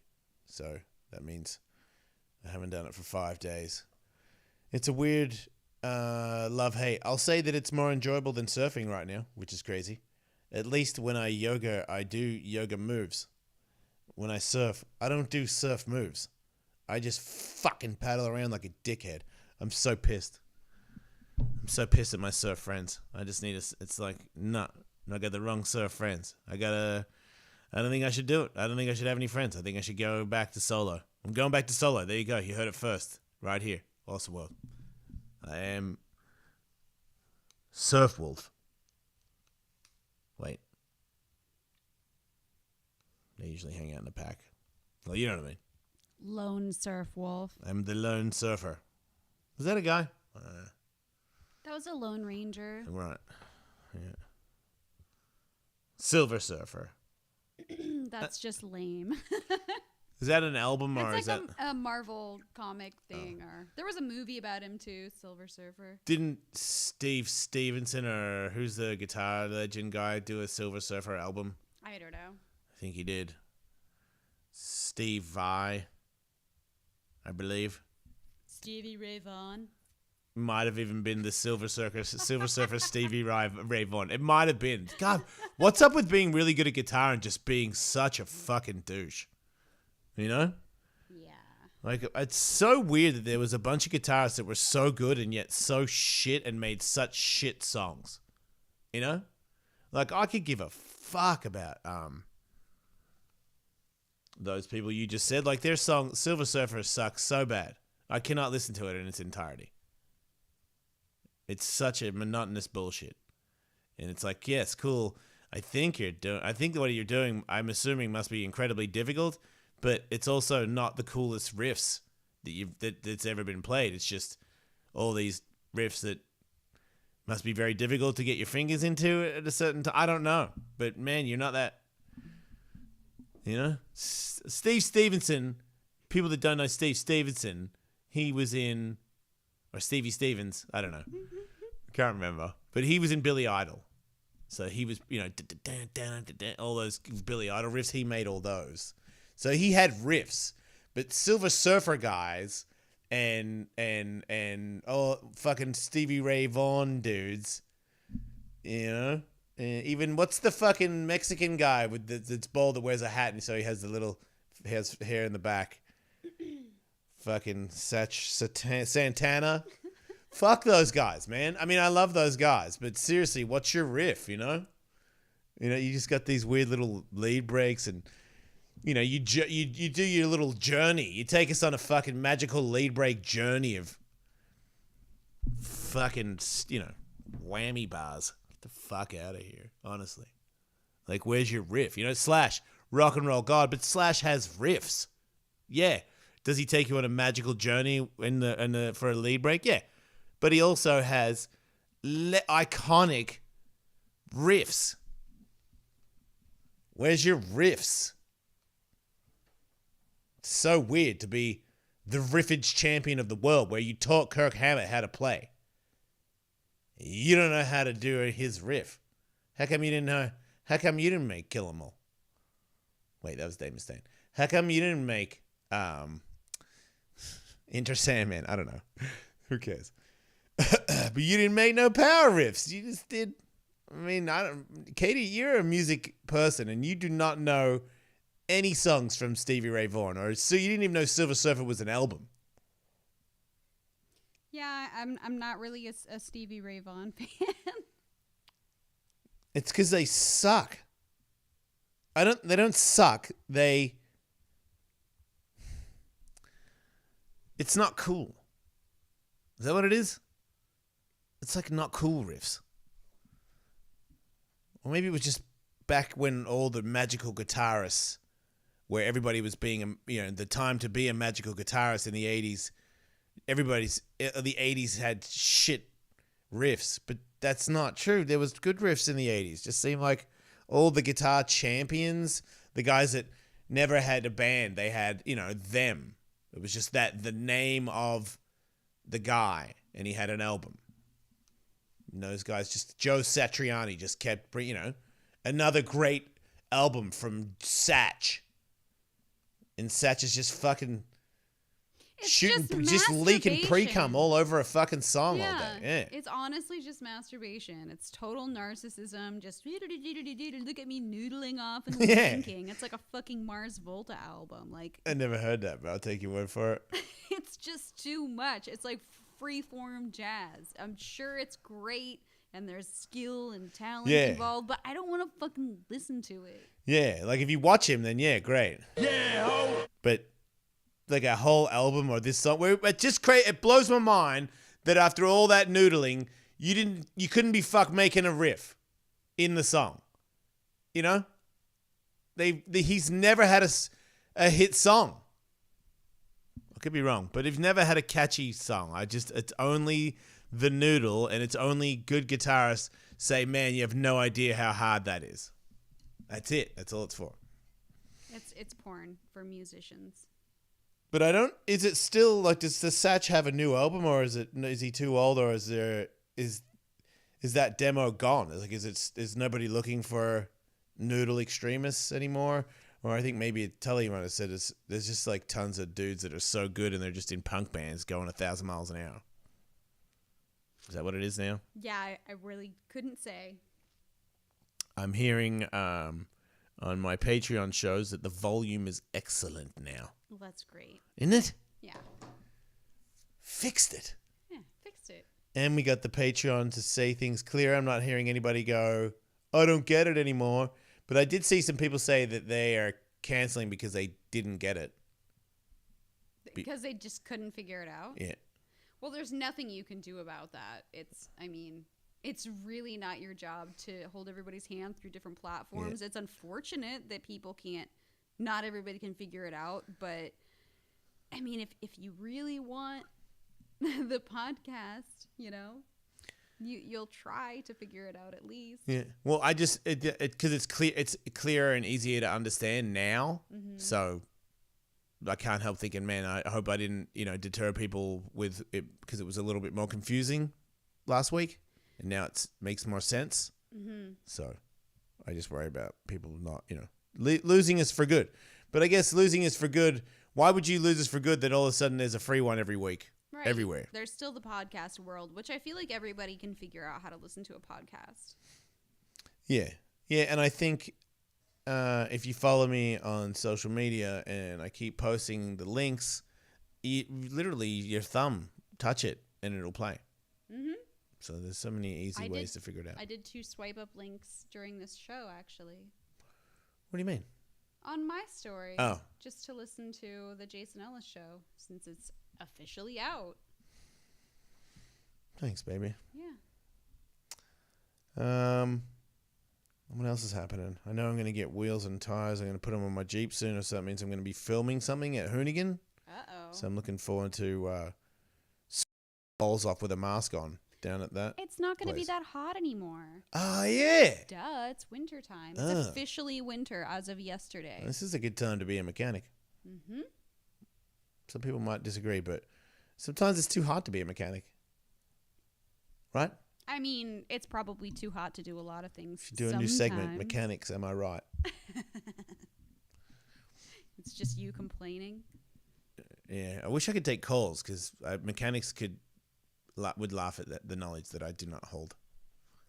So that means I haven't done it for 5 days. It's a weird love-hate. I'll say that it's more enjoyable than surfing right now, which is crazy. At least when I yoga, I do yoga moves. When I surf, I don't do surf moves. I just fucking paddle around like a dickhead. I'm so pissed. I'm so pissed at my surf friends. I just need it's like, no, I got the wrong surf friends. I don't think I should do it. I don't think I should have any friends. I think I should go back to solo. I'm going back to solo. There you go. You heard it first. Right here. Awesome world. I am Surf Wolf. Wait. They usually hang out in a pack. Well, you know what I mean. Lone surf wolf. I'm the lone surfer. Is that a guy? That was a Lone Ranger. Right. Yeah. Silver Surfer. That's just lame. Is that an album or It's is like that? a Marvel comic thing, or there was a movie about him too, Silver Surfer. Didn't Steve Stevenson or who's the guitar legend guy do a Silver Surfer album? I don't know. I think he did. Steve Vai, I believe. Stevie Ray Vaughan. Might have even been the Silver Surfer Stevie Ray Vaughan. It might have been. God, what's up with being really good at guitar and just being such a fucking douche? You know? Yeah. Like, it's so weird that there was a bunch of guitarists that were so good and yet so shit and made such shit songs. You know? Like, I could give a fuck about those people you just said. Like, their song, Silver Surfer, sucks so bad. I cannot listen to it in its entirety. It's such a monotonous bullshit. And it's like, yes, cool. I think what you're doing, I'm assuming, must be incredibly difficult, but it's also not the coolest riffs that's ever been played. It's just all these riffs that must be very difficult to get your fingers into at a certain time. I don't know. But man, you're not that, you know? Steve Stevenson, people that don't know Steve Stevenson, he was in, or Stevie Stevens, I don't know. Can't remember. But he was in Billy Idol. So he was, you know, all those Billy Idol riffs, he made all those. So he had riffs. But Silver Surfer guys and fucking Stevie Ray Vaughan dudes, you know? Even, what's the fucking Mexican guy with that's bald that wears a hat and so he has has hair in the back? Fucking Santana. Fuck those guys, man. I mean, I love those guys, but seriously, what's your riff, you know? You know, you just got these weird little lead breaks and, you know, you do your little journey. You take us on a fucking magical lead break journey of fucking, you know, whammy bars. Get the fuck out of here, honestly. Like, where's your riff? You know, Slash, rock and roll god, but Slash has riffs. Yeah. Does he take you on a magical journey for a lead break? Yeah. But he also has iconic riffs. Where's your riffs? It's so weird to be the riffage champion of the world where you taught Kirk Hammett how to play. You don't know how to do his riff. How come you didn't know? How come you didn't make Kill 'Em All? Wait, that was Dave Mustaine. How come you didn't make Enter Sandman? I don't know. Who cares? But you didn't make no power riffs. You just did. I mean, Katie, you're a music person and you do not know any songs from Stevie Ray Vaughan, or so you didn't even know Silver Surfer was an album. Yeah, I'm not really a Stevie Ray Vaughan fan. It's because they suck. They don't suck. It's not cool. Is that what it is? It's like not cool riffs. Or maybe it was just back when all the magical guitarists, where everybody was being, the time to be a magical guitarist in the 80s, the 80s had shit riffs, but that's not true. There was good riffs in the 80s. Just seemed like all the guitar champions, the guys that never had a band, they had, them. It was just the name of the guy, and he had an album. And those guys, just Joe Satriani just kept, another great album from Satch. And Satch is just fucking just leaking pre-cum all over a fucking song all day. Yeah. It's honestly just masturbation. It's total narcissism. Just look at me noodling off and thinking. It's like a fucking Mars Volta album. Like, I never heard that, but I'll take your word for it. It's just too much. It's like freeform jazz. I'm sure it's great and there's skill and talent involved, but I don't want to fucking listen to it. Yeah, like if you watch him, then yeah, great. Yeah, ho! But like a whole album or this song. Where it blows my mind that after all that noodling, you couldn't be making a riff in the song. You know, he's never had a hit song. I could be wrong, but he's never had a catchy song. It's only the noodle, and it's only good guitarists say, man, you have no idea how hard that is. That's it. That's all it's for. It's porn for musicians. But is it still like, does the Satch have a new album, or is he too old, or is that demo gone? Like, is nobody looking for noodle extremists anymore? Or I think maybe Tully might have said there's just like tons of dudes that are so good and they're just in punk bands going 1,000 miles an hour. Is that what it is now? Yeah, I really couldn't say. I'm hearing on my Patreon shows that the volume is excellent now. Well, that's great. Isn't it? Yeah. Fixed it. Yeah, fixed it. And we got the Patreon to say things clear. I'm not hearing anybody go, I don't get it anymore. But I did see some people say that they are canceling because they didn't get it. Because they just couldn't figure it out? Yeah. Well, there's nothing you can do about that. It's really not your job to hold everybody's hand through different platforms. Yeah. It's unfortunate that not everybody can figure it out. But, I mean, if you really want the podcast, you know, you'll try to figure it out at least. Yeah. Well, because it's clearer and easier to understand now. Mm-hmm. So I can't help thinking, man, I hope I didn't, deter people with it, because it was a little bit more confusing last week, and now it makes more sense. Mm-hmm. So I just worry about people not, losing us for good. But I guess losing is for good. Why would you lose us for good that all of a sudden there's a free one every week? Right. Everywhere. There's still the podcast world, which I feel like everybody can figure out how to listen to a podcast. Yeah. Yeah, and I think if you follow me on social media and I keep posting the links, literally your thumb, touch it, and it'll play. Mm-hmm. So there's so many easy ways to figure it out. I did 2 swipe up links during this show, actually. What do you mean? On my story. Oh. Just to listen to the Jason Ellis show, since it's officially out. Thanks, baby. Yeah. What else is happening? I know I'm going to get wheels and tires. I'm going to put them on my Jeep soon, so that means I'm going to be filming something at Hoonigan. Uh-oh. So I'm looking forward to balls off with a mask on down at that. It's not going to be that hot anymore. Oh, yeah. Duh, it's wintertime. It's officially winter as of yesterday. This is a good time to be a mechanic. Mm-hmm. Some people might disagree, but sometimes it's too hot to be a mechanic. Right? I mean, it's probably too hot to do a lot of things. Should do a new segment, Mechanics, Am I Right? It's just you complaining. Yeah, I wish I could take calls, because mechanics would laugh at the knowledge that I do not hold.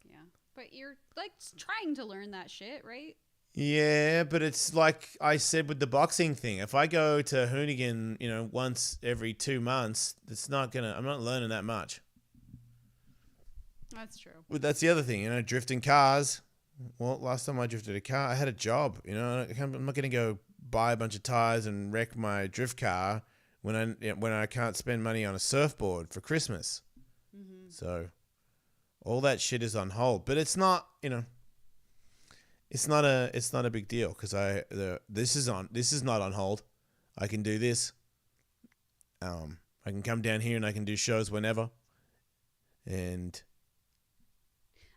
Yeah, but you're like trying to learn that shit, right? Yeah, but it's like I said with the boxing thing. If I go to Hoonigan, once every 2 months, I'm not learning that much. That's true. But that's the other thing, drifting cars. Well, last time I drifted a car, I had a job. I'm not going to go buy a bunch of tires and wreck my drift car when I can't spend money on a surfboard for Christmas. Mm-hmm. So all that shit is on hold. But it's not, it's not a big deal, because this is not on hold. I can do this. I can come down here and I can do shows whenever. And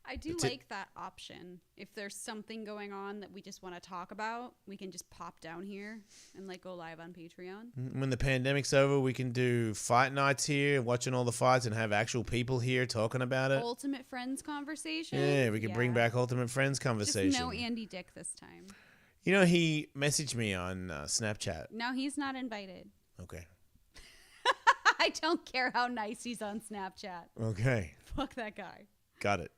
I do like that option. If there's something going on that we just want to talk about, we can just pop down here and go live on Patreon. When the pandemic's over, we can do fight nights here, watching all the fights, and have actual people here talking about it. Ultimate Friends conversation. Yeah, we can bring back Ultimate Friends conversation. Just no Andy Dick this time. He messaged me on Snapchat. No, he's not invited. Okay. I don't care how nice he's on Snapchat. Okay. Fuck that guy. Got it.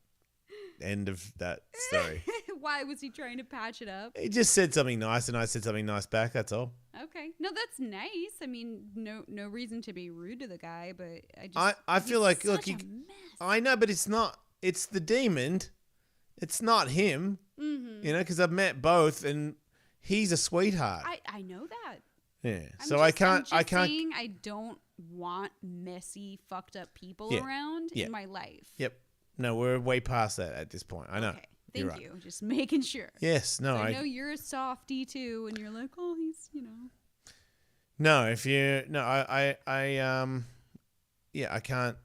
End of that story. Why was he trying to patch it up? He just said something nice, and I said something nice back. That's all. Okay. No, that's nice. I mean, no reason to be rude to the guy, but I feel like, look, I know, but it's not. It's the demon. It's not him. Mm-hmm. Because I've met both, and he's a sweetheart. I know that. Yeah. I'm So just, I can't. I'm just saying I don't want messy, fucked up people Yeah. around Yeah. in my life. Yep. No, we're way past that at this point. I know. Okay. You're Thank right. you. Just making sure. Yes. No. I know you're a softie too, and you're like, oh, he's, No. If you. No. Yeah. I can't.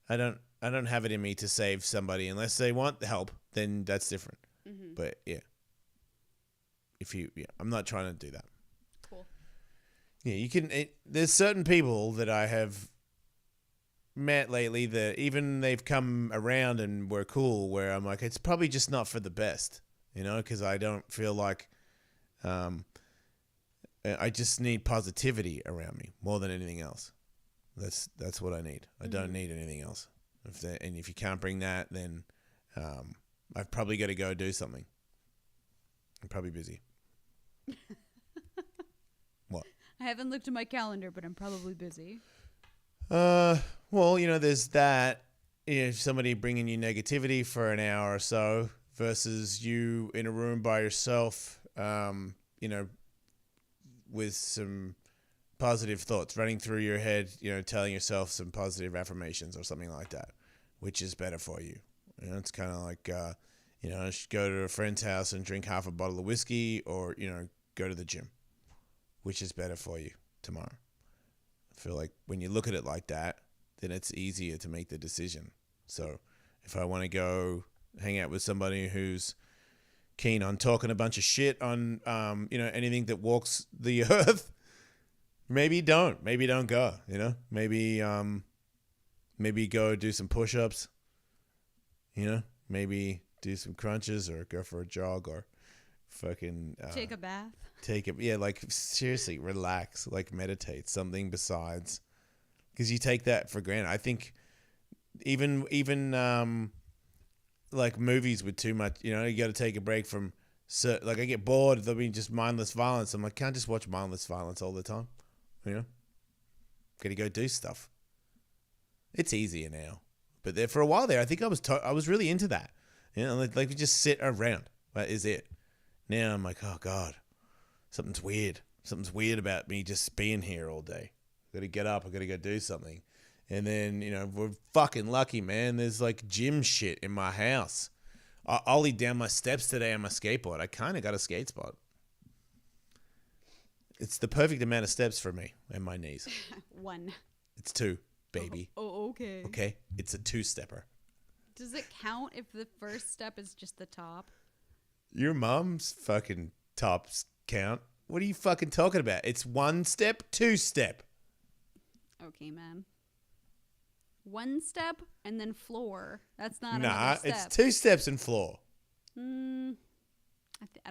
I don't have it in me to save somebody unless they want the help. Then that's different. Mm-hmm. But yeah. I'm not trying to do that. Cool. Yeah. You can. There's certain people that I have met lately that even they've come around and were cool, where I'm like, it's probably just not for the best, because I don't feel like I just need positivity around me more than anything else. That's what I need. I don't need anything else. If you can't bring that, then I've probably got to go do something. I'm probably busy. What? I haven't looked at my calendar, but I'm probably busy. Well, there's that. If somebody bringing you negativity for an hour or so versus you in a room by yourself, with some positive thoughts running through your head, telling yourself some positive affirmations or something like that, which is better for you. It's kind of like, I should go to a friend's house and drink half a bottle of whiskey or, go to the gym, which is better for you tomorrow. I feel like when you look at it like that, then it's easier to make the decision. So if I want to go hang out with somebody who's keen on talking a bunch of shit on, anything that walks the earth, maybe don't go, maybe go do some push-ups, maybe do some crunches or go for a jog or fucking Take a bath. Seriously, relax, meditate, something besides, because you take that for granted. I think even movies with too much, you got to take a break from, I get bored, there'll be just mindless violence. I'm like, can't just watch mindless violence all the time, got to go do stuff. It's easier now, but there for a while there, I think I was really into that, we just sit around. That is it. Now I'm like, oh God, something's weird. Something's weird about me just being here all day. Got to get up. I got to go do something. And then, we're fucking lucky, man. There's gym shit in my house. I ollied down my steps today on my skateboard. I kind of got a skate spot. It's the perfect amount of steps for me and my knees. 1. It's 2, baby. Oh, okay. Okay? It's a 2-stepper. Does it count if the first step is just the top? Your mom's fucking tops count. What are you fucking talking about? It's 1 step, 2 step. Okay, man. 1 step and then floor. That's not another step. It's 2 steps and floor. I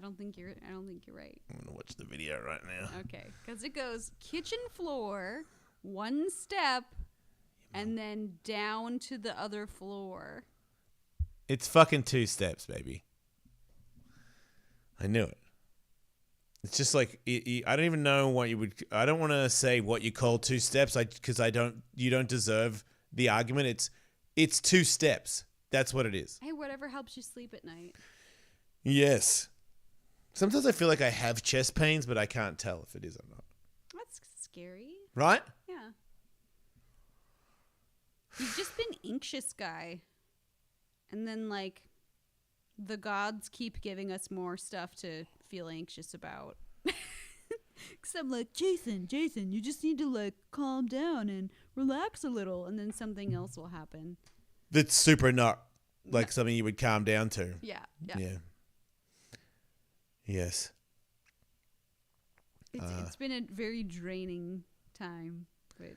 don't think you're right. I'm gonna watch the video right now. Okay, because it goes kitchen floor, 1 step, and then down to the other floor. It's fucking 2 steps, baby. I knew it. It's just I don't even know what you would. I don't want to say what you call 2 steps, because you don't deserve the argument. It's 2 steps. That's what it is. Hey, whatever helps you sleep at night. Yes. Sometimes I feel like I have chest pains, but I can't tell if it is or not. That's scary. Right? Yeah. You've just been anxious, guy. And then, the gods keep giving us more stuff to feel anxious about. Because I'm like, Jason, you just need to, calm down and relax a little. And then something else will happen. That's super not something you would calm down to. Yeah. Yeah. Yes. It's been a very draining time. But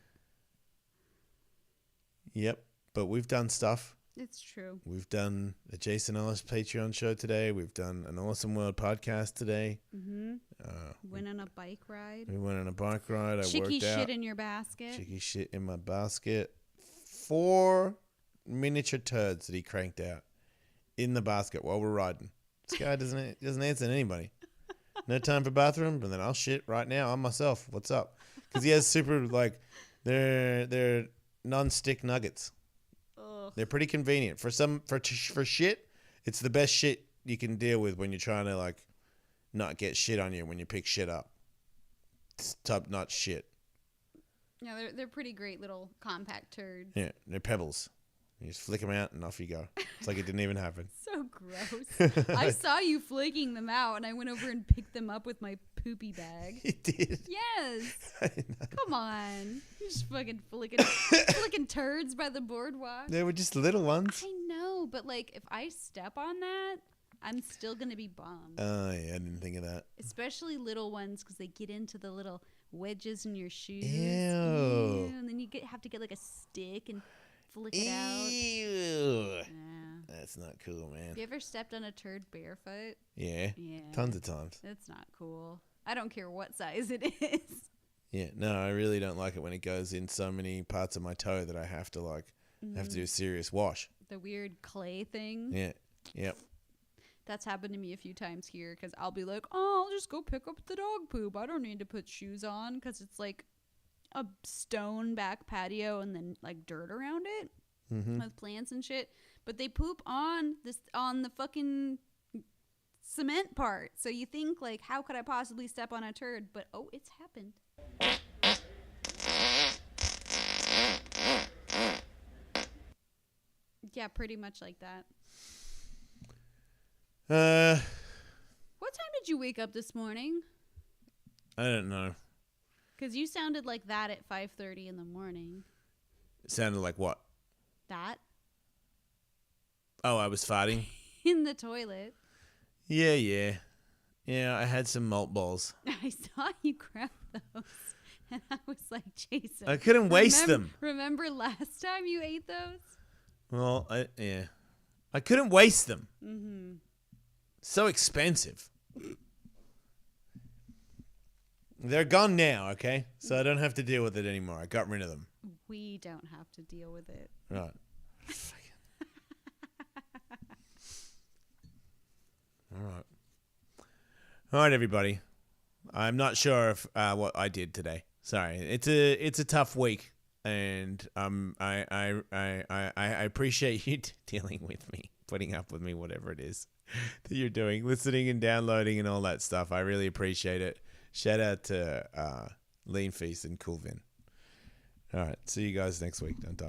yep. But we've done stuff. it's true. We've done the Jason Ellis Patreon show today. We've done an Awesome World podcast today. Mm-hmm. Went on a bike ride. We went on a bike ride. Chicky worked out. shit in your basket. Chicky shit in my basket. 4 miniature turds that he cranked out in the basket while we're riding. This guy doesn't answer anybody. No time for bathroom, and then I'll shit right now on myself. What's up? Because he has super they're non-stick nuggets. Ugh. They're pretty convenient for shit. It's the best shit you can deal with when you're trying to not get shit on you when you pick shit up. top-notch shit. Yeah, they're pretty great little compact turds. Yeah, they're pebbles. You just flick them out and off you go. It's like it didn't even happen. So gross. I saw you flicking them out, and I went over and picked them up with my poopy bag. You did? Yes. I didn't know. Come on. You're just fucking flicking turds by the boardwalk. They were just little ones. I know, but like if I step on that, I'm still going to be bummed. Oh, yeah, I didn't think of that. Especially little ones because they get into the little wedges in your shoes. Ew. And then you have to get like a stick and flick it out. Ew. Yeah. That's not cool, man. Have you ever stepped on a turd barefoot? Yeah. Yeah. Tons of times. That's not cool. I don't care what size it is. Yeah. No, I really don't like it when it goes in so many parts of my toe that I have to have to do a serious wash. The weird clay thing. Yeah. Yep. That's happened to me a few times here because I'll be like, oh, I'll just go pick up the dog poop. I don't need to put shoes on because it's like a stone back patio and then like dirt around it with plants and shit. But they poop on the fucking cement part. So you think like, how could I possibly step on a turd? But oh, it's happened. Yeah, pretty much like that. What time did you wake up this morning? I don't know. Because you sounded like that at 5:30 in the morning. It sounded like what? That? Oh, I was farting? In the toilet. Yeah. Yeah, I had some malt balls. I saw you grab those. And I was like, Jason. I couldn't waste them. Remember last time you ate those? Well, I couldn't waste them. Mm-hmm. So expensive. They're gone now, okay? So I don't have to deal with it anymore. I got rid of them. We don't have to deal with it. Right. All right, everybody. I'm not sure if what I did today. Sorry. It's a tough week, and I appreciate you dealing with me, putting up with me, whatever it is that you're doing, listening and downloading and all that stuff. I really appreciate it. Shout out to Lean Feast and Cool Vin. All right, see you guys next week. Don't die.